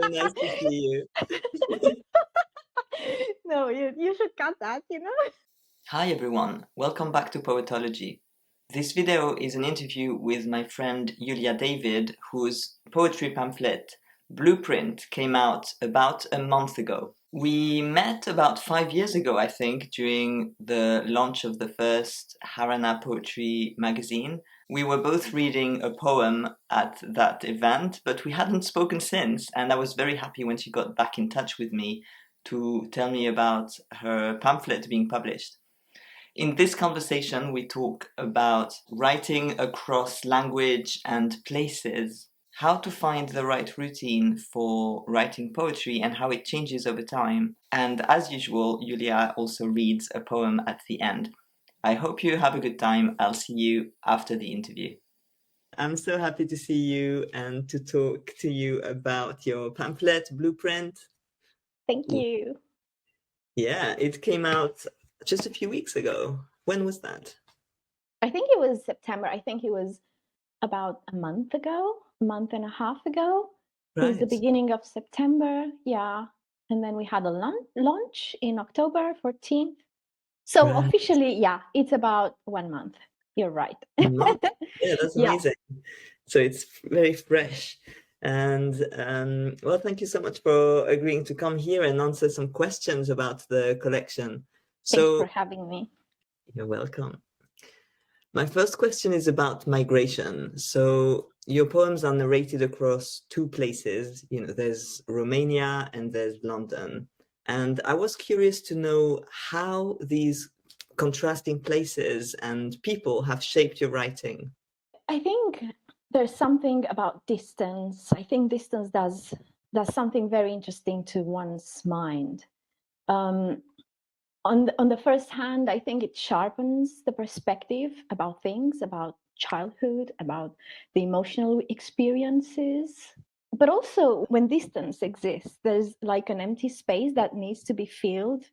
So nice to see you. No, you should cut that, you know? Hi everyone, welcome back to Poetology. This video is an interview with my friend Iulia David, whose poetry pamphlet, Blueprint, came out about a month ago. We met about 5 years ago, I think, during the launch of the first Harana Poetry magazine. We were both reading a poem at that event, but we hadn't spoken since, and I was very happy when she got back in touch with me to tell me about her pamphlet being published. In this conversation, we talk about writing across language and places, how to find the right routine for writing poetry and how it changes over time. And as usual, Iulia also reads a poem at the end. I hope you have a good time. I'll see you after the interview. I'm so happy to see you and to talk to you about your pamphlet, Blueprint. Thank you. Yeah, it came out just a few weeks ago. When was that? I think it was September. I think it was about a month and a half ago. It was the Right. beginning of September, yeah. And then we had a launch in October 14th. So Right. officially, yeah, it's about 1 month. You're right. A month. Yeah, that's Yeah. amazing. So it's very fresh. And well, thank you so much for agreeing to come here and answer some questions about the collection. Thank you for So having me. you're welcome. My first question is about migration. So your poems are narrated across two places. There's Romania and there's London. And I was curious to know how these contrasting places and people have shaped your writing. I think there's something about distance. I think distance does something very interesting to one's mind. Um, on the first hand, I think it sharpens the perspective about things, about childhood, about the emotional experiences. But also, when distance exists, there's like an empty space that needs to be filled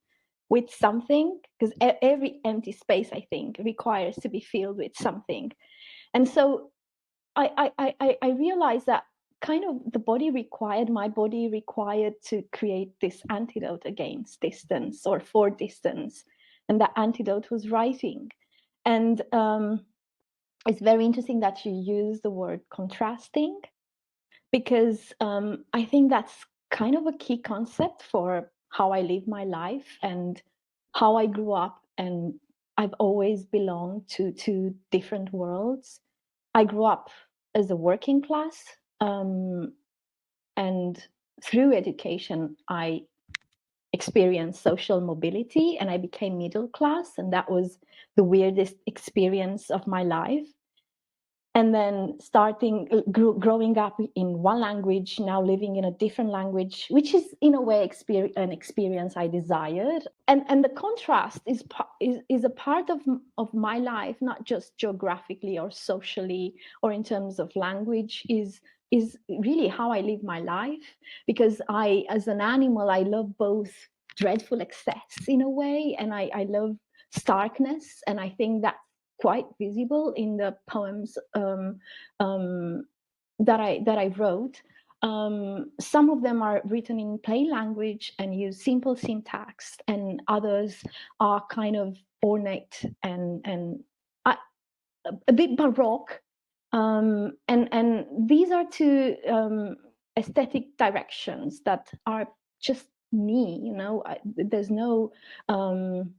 with something, because every empty space, I think, requires to be filled with something. And so I realized that kind of my body required to create this antidote against distance or for distance. And that antidote was writing. And it's very interesting that you use the word contrasting, because I think that's kind of a key concept for how I live my life and how I grew up. And I've always belonged to two different worlds. I grew up as a working class, and through education, I experienced social mobility and I became middle class. And that was the weirdest experience of my life. And then growing up in one language, now living in a different language, which is in a way an experience I desired. And the contrast is a part of my life, not just geographically or socially or in terms of language, is really how I live my life. Because as an animal, I love both dreadful excess in a way, and I love starkness. And I think that quite visible in the poems that I wrote. Some of them are written in plain language and use simple syntax, and others are kind of ornate and a bit baroque. And these are two aesthetic directions that are just me. There's no um,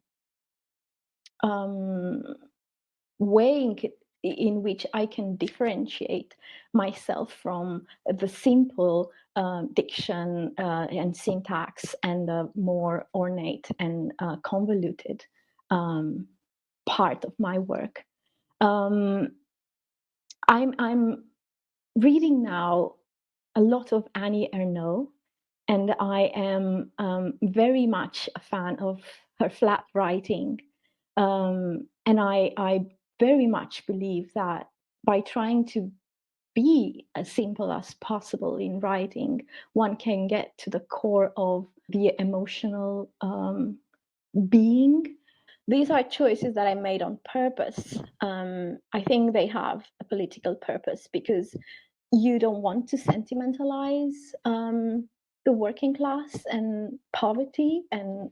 way in which I can differentiate myself from the simple diction and syntax and the more ornate and convoluted part of my work. I'm reading now a lot of Annie Ernaux, and I am very much a fan of her flat writing. And I very much believe that by trying to be as simple as possible in writing, one can get to the core of the emotional being. These are choices that I made on purpose. I think they have a political purpose, because you don't want to sentimentalize the working class and poverty, and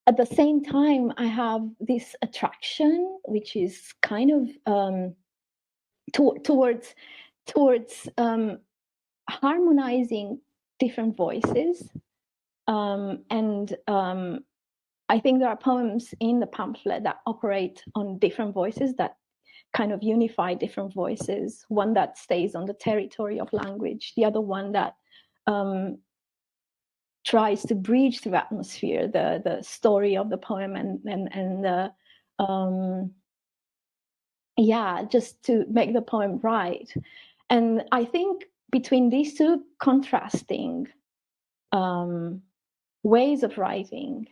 at the same time I have this attraction which is kind of towards harmonizing different voices, and I think there are poems in the pamphlet that operate on different voices, that kind of unify different voices. One that stays on the territory of language, the other one that tries to bridge through atmosphere the story of the poem, and the just to make the poem right. And I think between these two contrasting ways of writing,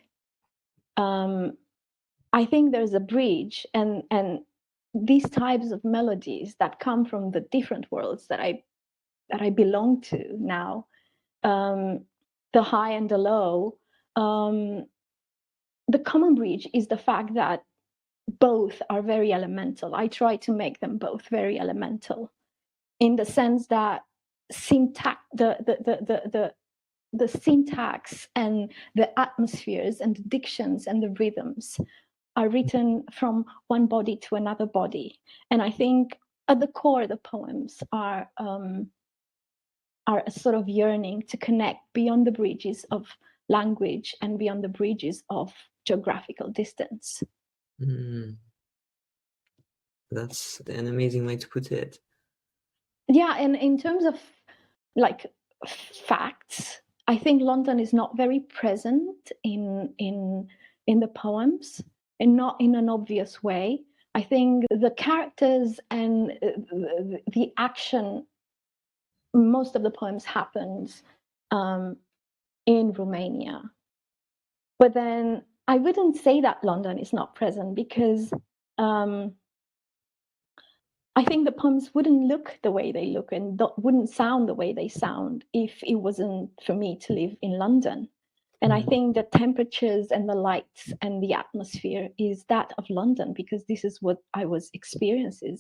I think there's a bridge, and these types of melodies that come from the different worlds that I belong to now, the high and the low. The common bridge is the fact that both are very elemental. I try to make them both very elemental, in the sense that the syntax and the atmospheres and the dictions and the rhythms are written from one body to another body. And I think at the core, the poems are a sort of yearning to connect beyond the bridges of language and beyond the bridges of geographical distance. That's an amazing way to put it. Yeah, and in terms of like facts, I think London is not very present in the poems, and not in an obvious way. I think the characters and the action, most of the poems happens in Romania. But then I wouldn't say that London is not present, because I think the poems wouldn't look the way they look, and wouldn't sound the way they sound, if it wasn't for me to live in London. And I think the temperatures and the lights and the atmosphere is that of London, because this is what I was experiencing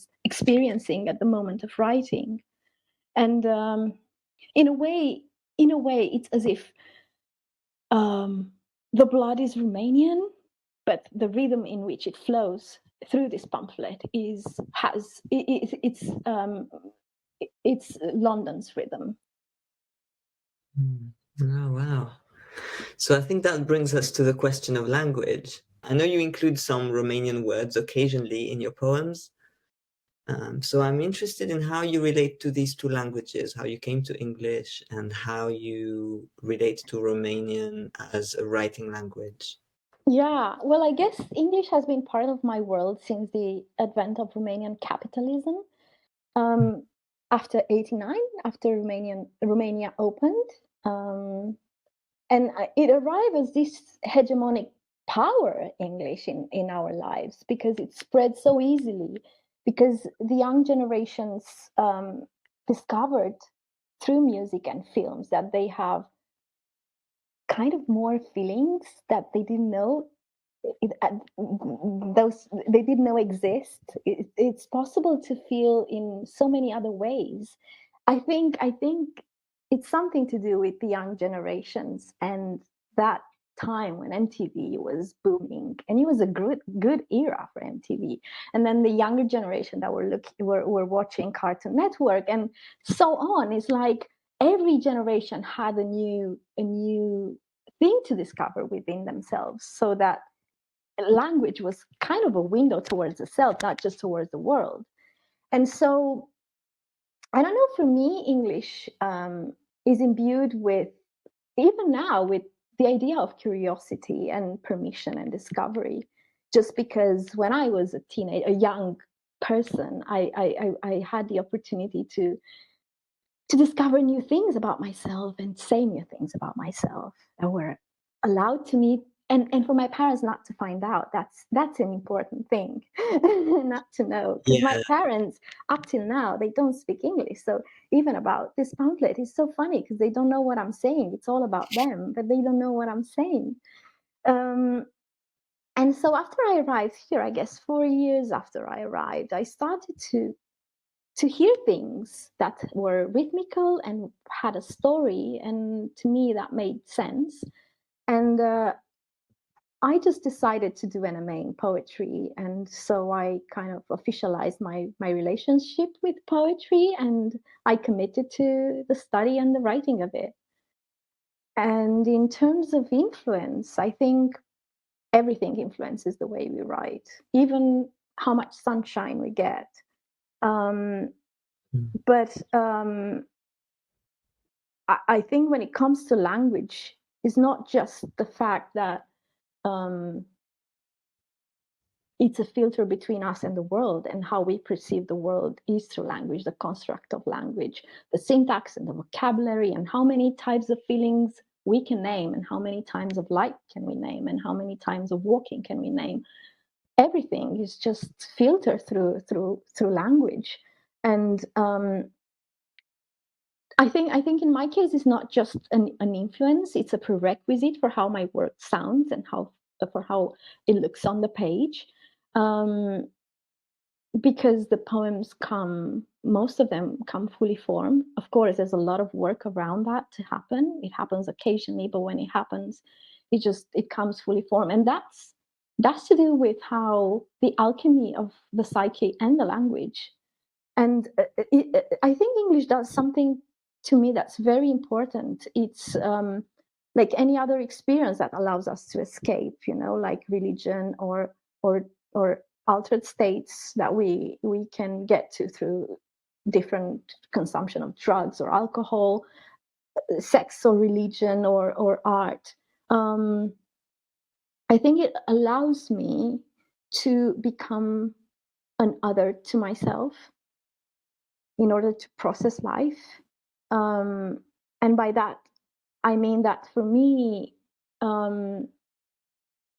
at the moment of writing. And in a way, it's as if the blood is Romanian, but the rhythm in which it flows through this pamphlet it's London's rhythm. Oh, wow. So I think that brings us to the question of language. I know you include some Romanian words occasionally in your poems. So I'm interested in how you relate to these two languages, how you came to English, and how you relate to Romanian as a writing language. Yeah, well, I guess English has been part of my world since the advent of Romanian capitalism. After '89, after Romania opened, and it arrived as this hegemonic power, English, in our lives, because it spread so easily, because the young generations discovered through music and films that they have kind of more feelings that they didn't know those they didn't know exist. It's possible to feel in so many other ways. I think it's something to do with the young generations and that time when MTV was booming, and it was a good era for MTV. And then the younger generation that were watching Cartoon Network and so on. It's like every generation had a new thing to discover within themselves, so that language was kind of a window towards the self, not just towards the world. And so, I don't know, for me, English is imbued with, even now, with the idea of curiosity and permission and discovery. Just because when I was a young person, I had the opportunity to discover new things about myself and say new things about myself that were allowed to me, and for my parents not to find out. That's an important thing. Not to know, because my parents, up till now, they don't speak English. So even about this pamphlet, it's so funny, because they don't know what I'm saying. It's all about them, but they don't know what I'm saying. And so after I arrived here, I guess 4 years after I arrived, I started to to hear things that were rhythmical and had a story, and to me that made sense. And I just decided to do an MA in poetry, and so I kind of officialized my relationship with poetry, and I committed to the study and the writing of it. And in terms of influence, I think everything influences the way we write, even how much sunshine we get. Um, but I think when it comes to language, it's not just the fact that um, it's a filter between us and the world, and how we perceive the world is through language, the construct of language, the syntax and the vocabulary, and how many types of feelings we can name, and how many times of light can we name, and how many times of walking can we name. Everything is just filtered through language. And I think in my case, it's not just an influence; it's a prerequisite for how my work sounds and for how it looks on the page. Um, because the poems most of them come fully formed. Of course, there's a lot of work around that to happen. It happens occasionally, but when it happens, it comes fully formed, and that's to do with how the alchemy of the psyche and the language. And I think English does something to me that's very important. It's like any other experience that allows us to escape, like religion or altered states that we can get to through different consumption of drugs or alcohol, sex or religion or art. Um, I think it allows me to become an other to myself in order to process life. Um, and by that, I mean that for me, um,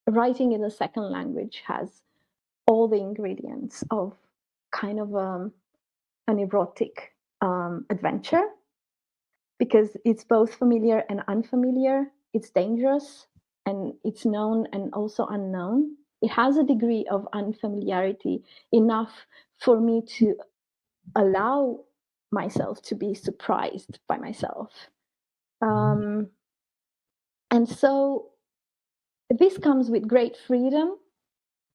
writing in a second language has all the ingredients of kind of an erotic adventure, because it's both familiar and unfamiliar. It's dangerous and it's known and also unknown. It has a degree of unfamiliarity enough for me to allow myself to be surprised by myself. Um, and so this comes with great freedom.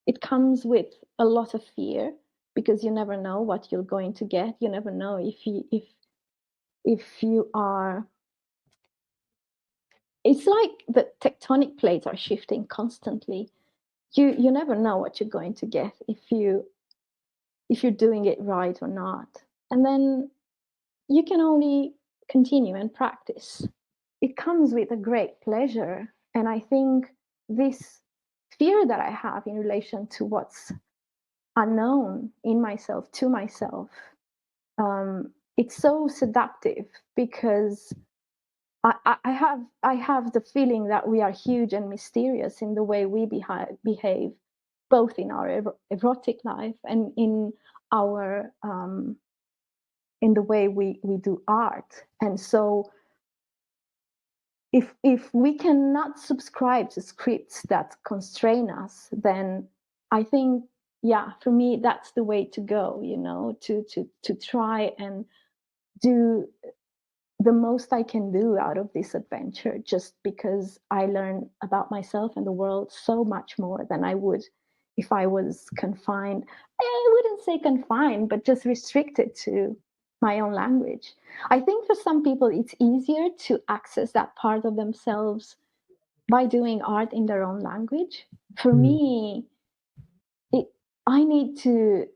It comes with a lot of fear, because you never know what you're going to get. You never know if you are. It's like the tectonic plates are shifting constantly. You never know what you're going to get if you're doing it right or not. And then you can only continue and practice. It comes with a great pleasure. And I think this fear that I have in relation to what's unknown in myself, to myself, it's so seductive, because I have the feeling that we are huge and mysterious in the way we behave, both in our erotic life and our in the way we do art. And so if we cannot subscribe to scripts that constrain us, then I think, yeah, for me that's the way to go, to try and do the most I can do out of this adventure, just because I learn about myself and the world so much more than I would if I was confined. I wouldn't say confined, but just restricted to my own language. I think for some people it's easier to access that part of themselves by doing art in their own language. For me, it, I need to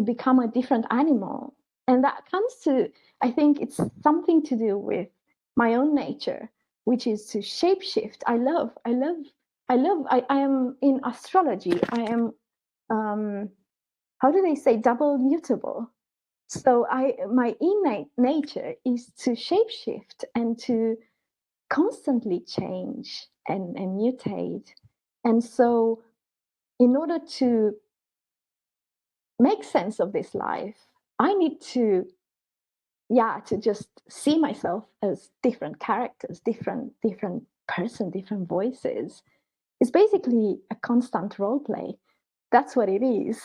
become a different animal. And that comes to, I think it's something to do with my own nature, which is to shapeshift. I am in astrology. I am, how do they say, double mutable. So my innate nature is to shapeshift and to constantly change and mutate. And so in order to make sense of this life, I need to, yeah, to just see myself as different characters, different person, different voices. It's basically a constant role play. That's what it is.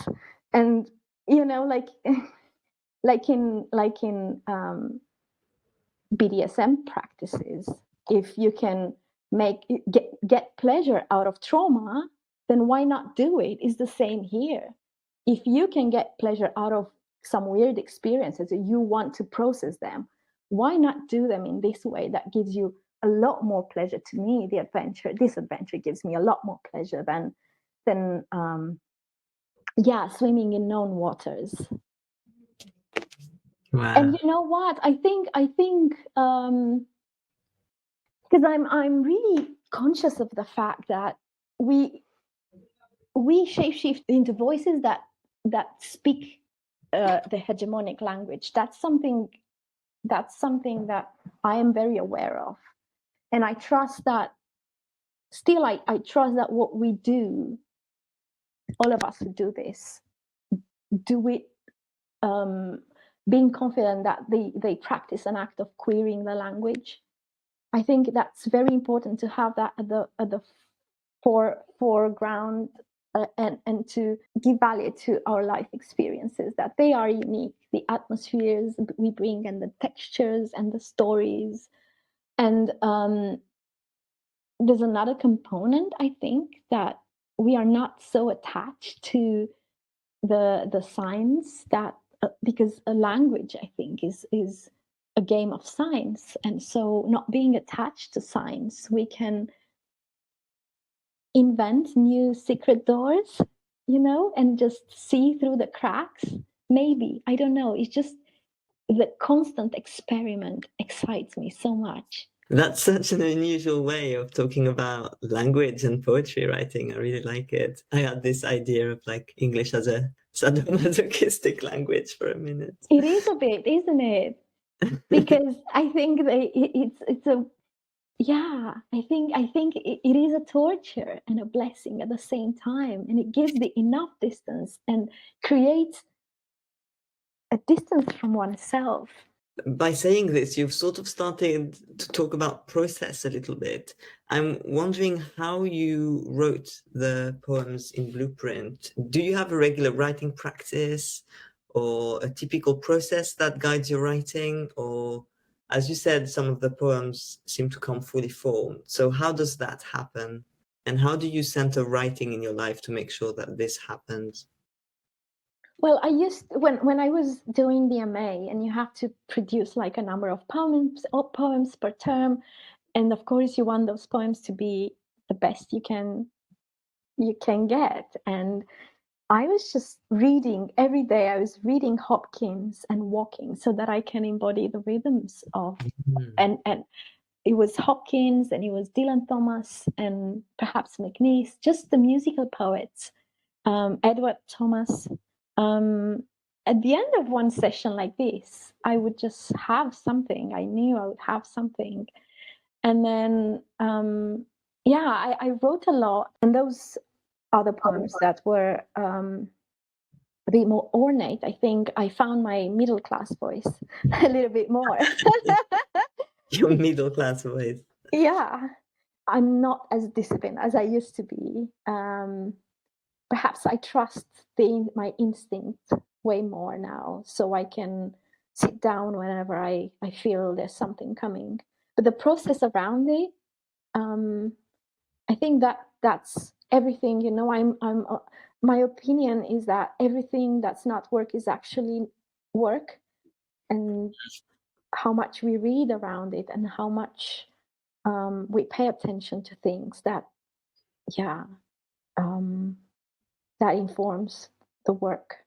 And like like in BDSM practices, if you can get pleasure out of trauma, then why not do it? It's the same here. If you can get pleasure out of some weird experiences and you want to process them, why not do them in this way that gives you a lot more pleasure? To me, this adventure gives me a lot more pleasure than swimming in known waters. Wow. And you know what? I think because I'm really conscious of the fact that we shapeshift into voices that speak the hegemonic language. That's something that I am very aware of, and I trust that. Still, I trust that what we do, all of us who do this, do it being confident that they practice an act of queering the language. I think that's very important to have that at the foreground, and to give value to our life experiences, that they are unique, the atmospheres we bring and the textures and the stories. And there's another component, I think, that we are not so attached to the signs, that because a language, I think, is a game of signs, and so not being attached to signs, we can invent new secret doors, and just see through the cracks. Maybe, I don't know. It's just the constant experiment excites me so much. That's such an unusual way of talking about language and poetry writing. I really like it. I had this idea of like English as a sadomasochistic language for a minute. It is a bit, isn't it? Because I think that it's a I think it is a torture and a blessing at the same time, and it gives the enough distance and creates a distance from oneself. By saying this, you've sort of started to talk about process a little bit. I'm wondering how you wrote the poems in Blueprint. Do you have a regular writing practice or a typical process that guides your writing? Or, as you said, some of the poems seem to come fully formed. So how does that happen? And how do you center writing in your life to make sure that this happens? Well, I used when I was doing the MA, and you have to produce like a number of poems per term, and of course you want those poems to be the best you can get. And I was just reading every day. I was reading Hopkins and walking so that I can embody the rhythms of and it was Hopkins, and it was Dylan Thomas, and perhaps McNeice, just the musical poets, Edward Thomas. At the end of one session like this, I would just have something. I knew I would have something. And then, I wrote a lot. And those other poems that were a bit more ornate, I think I found my middle class voice a little bit more. Your middle class voice. Yeah, I'm not as disciplined as I used to be. Perhaps I trust my instinct way more now, so I can sit down whenever I feel there's something coming. But the process around it, I think that's everything. My opinion is that everything that's not work is actually work, and how much we read around it and how much we pay attention to things that that informs the work.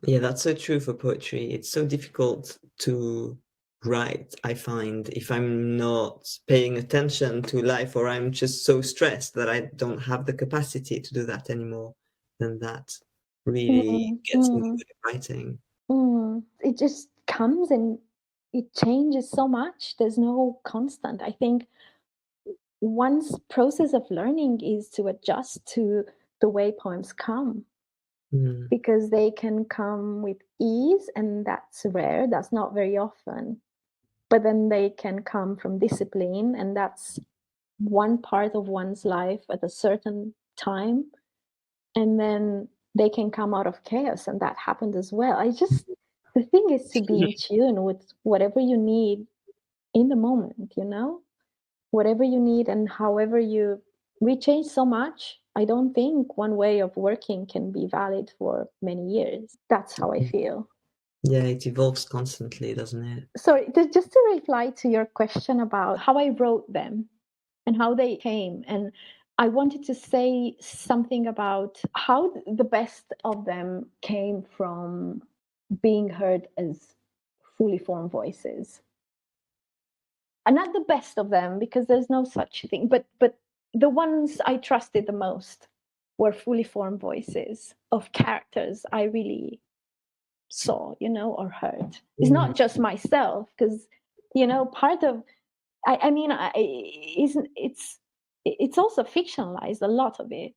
Yeah, that's so true for poetry. It's so difficult to write, I find, if I'm not paying attention to life, or I'm just so stressed that I don't have the capacity to do that anymore. Then that really gets me with writing. It just comes and it changes so much. There's no constant. I think one's process of learning is to adjust to the way poems come, because they can come with ease, and that's rare. That's not very often. But then they can come from discipline, and that's one part of one's life at a certain time. And then they can come out of chaos, and that happened as well. the thing is to be in tune with whatever you need in the moment, you know? Whatever you need and however we change so much. I don't think one way of working can be valid for many years. That's how I feel. Yeah, it evolves constantly, doesn't it? So just to reply to your question about how I wrote them and how they came, and I wanted to say something about how the best of them came from being heard as fully formed voices. And not the best of them, because there's no such thing, but the ones I trusted the most were fully formed voices of characters I really saw, you know, or heard. It's Mm, not just myself, because, you know, part of I mean, isn't it's also fictionalized. A lot of it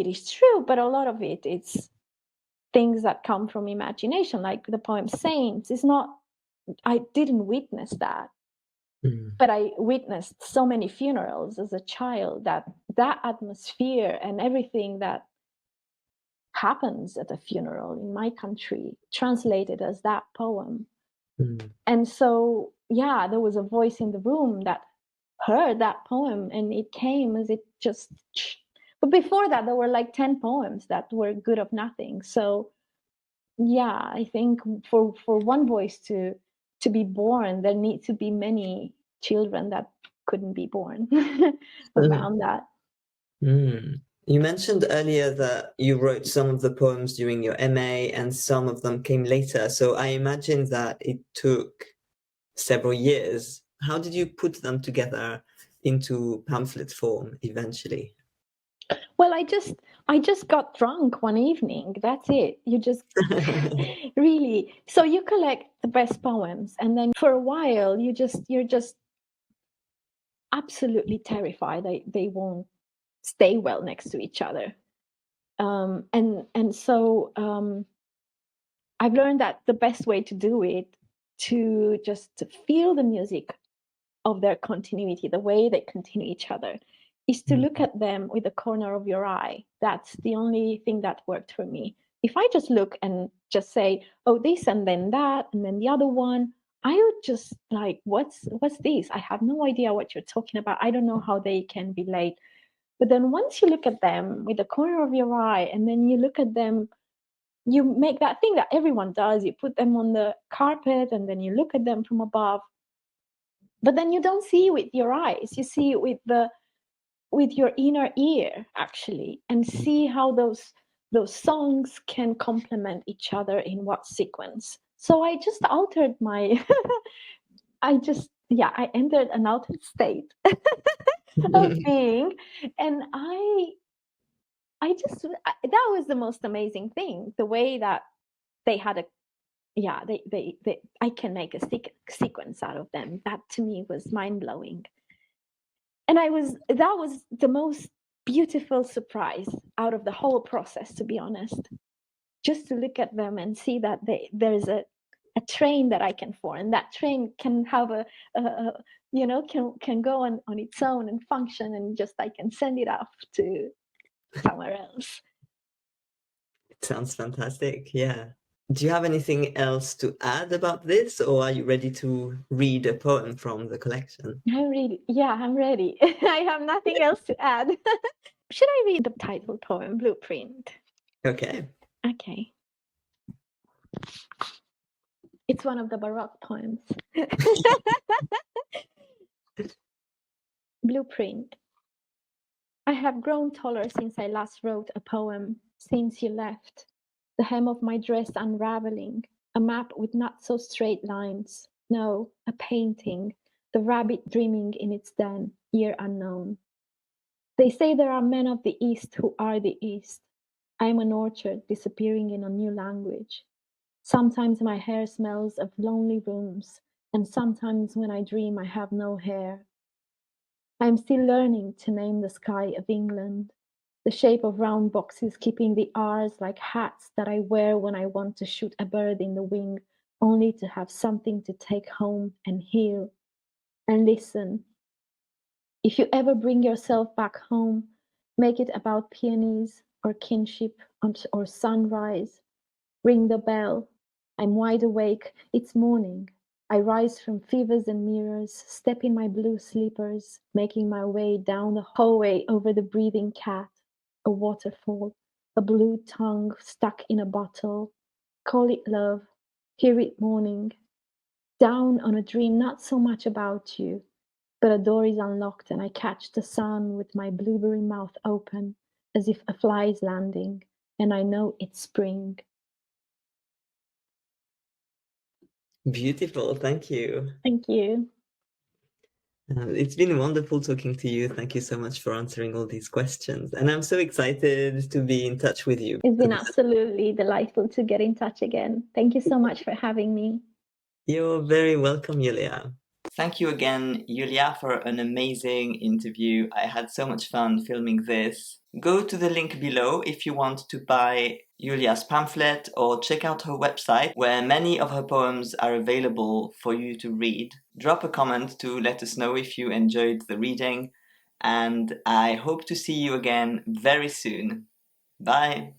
is true, but a lot of it's things that come from imagination, like the poem Saints. It's not. I didn't witness that, mm, but I witnessed so many funerals as a child, that atmosphere and everything that happens at a funeral in my country translated as that poem. mm, And so, yeah, there was a voice in the room that heard that poem, and it came as it just. But before that, there were like 10 poems that were good of nothing. So, yeah, I think for one voice to be born, there need to be many children that couldn't be born mm, around that. mm. You mentioned earlier that you wrote some of the poems during your MA and some of them came later. So I imagine that it took several years. How did you put them together into pamphlet form eventually? Well, I just got drunk one evening. That's it. You just really. So you collect the best poems, and then for a while you're just absolutely terrified they won't stay well next to each other. And so I've learned that the best way to do it, to just to feel the music of their continuity, the way they continue each other, is to look Mm, at them with the corner of your eye. That's the only thing that worked for me. If I just look and just say, oh, this and then that and then the other one, I would just like, what's this? I have no idea what you're talking about. I don't know how they can relate. But then once you look at them with the corner of your eye, and then you look at them, you make that thing that everyone does. You put them on the carpet and then you look at them from above. But then you don't see with your eyes. You see with your inner ear, actually, and see how those songs can complement each other in what sequence. So I just altered my I entered an altered state of mm. being, and that was the most amazing thing, the way that they had a yeah they I can make a sequence out of them. That to me was mind-blowing, and that was the most beautiful surprise out of the whole process, to be honest, just to look at them and see that there's a train that I can form, and that train can have a you know, can go on its own and function, and just I can send it off to somewhere else. It sounds fantastic. Yeah. Do you have anything else to add about this, or are you ready to read a poem from the collection? I'm ready. I have nothing else to add. Should I read the title poem, Blueprint? Okay. Okay. It's one of the Baroque poems. Blueprint. I have grown taller since I last wrote a poem, since you left. The hem of my dress unraveling, a map with not so straight lines. No, a painting, the rabbit dreaming in its den, year unknown. They say there are men of the East who are the East. I am an orchard disappearing in a new language. Sometimes my hair smells of lonely rooms, and sometimes when I dream I have no hair. I am still learning to name the sky of England, the shape of round boxes keeping the R's like hats that I wear when I want to shoot a bird in the wing, only to have something to take home and heal. And listen, if you ever bring yourself back home, make it about peonies or kinship or sunrise. Ring the bell. I'm wide awake, it's morning. I rise from fevers and mirrors, step in my blue slippers, making my way down the hallway over the breathing cat, a waterfall, a blue tongue stuck in a bottle. Call it love, hear it morning. Down on a dream not so much about you, but a door is unlocked and I catch the sun with my blueberry mouth open, as if a fly is landing, and I know it's spring. Beautiful, thank you. Thank you. It's been wonderful talking to you. Thank you so much for answering all these questions. And I'm so excited to be in touch with you. It's been absolutely delightful to get in touch again. Thank you so much for having me. You're very welcome, Iulia. Thank you again, Iulia, for an amazing interview. I had so much fun filming this. Go to the link below if you want to buy Iulia's pamphlet or check out her website where many of her poems are available for you to read. Drop a comment to let us know if you enjoyed the reading, and I hope to see you again very soon. Bye!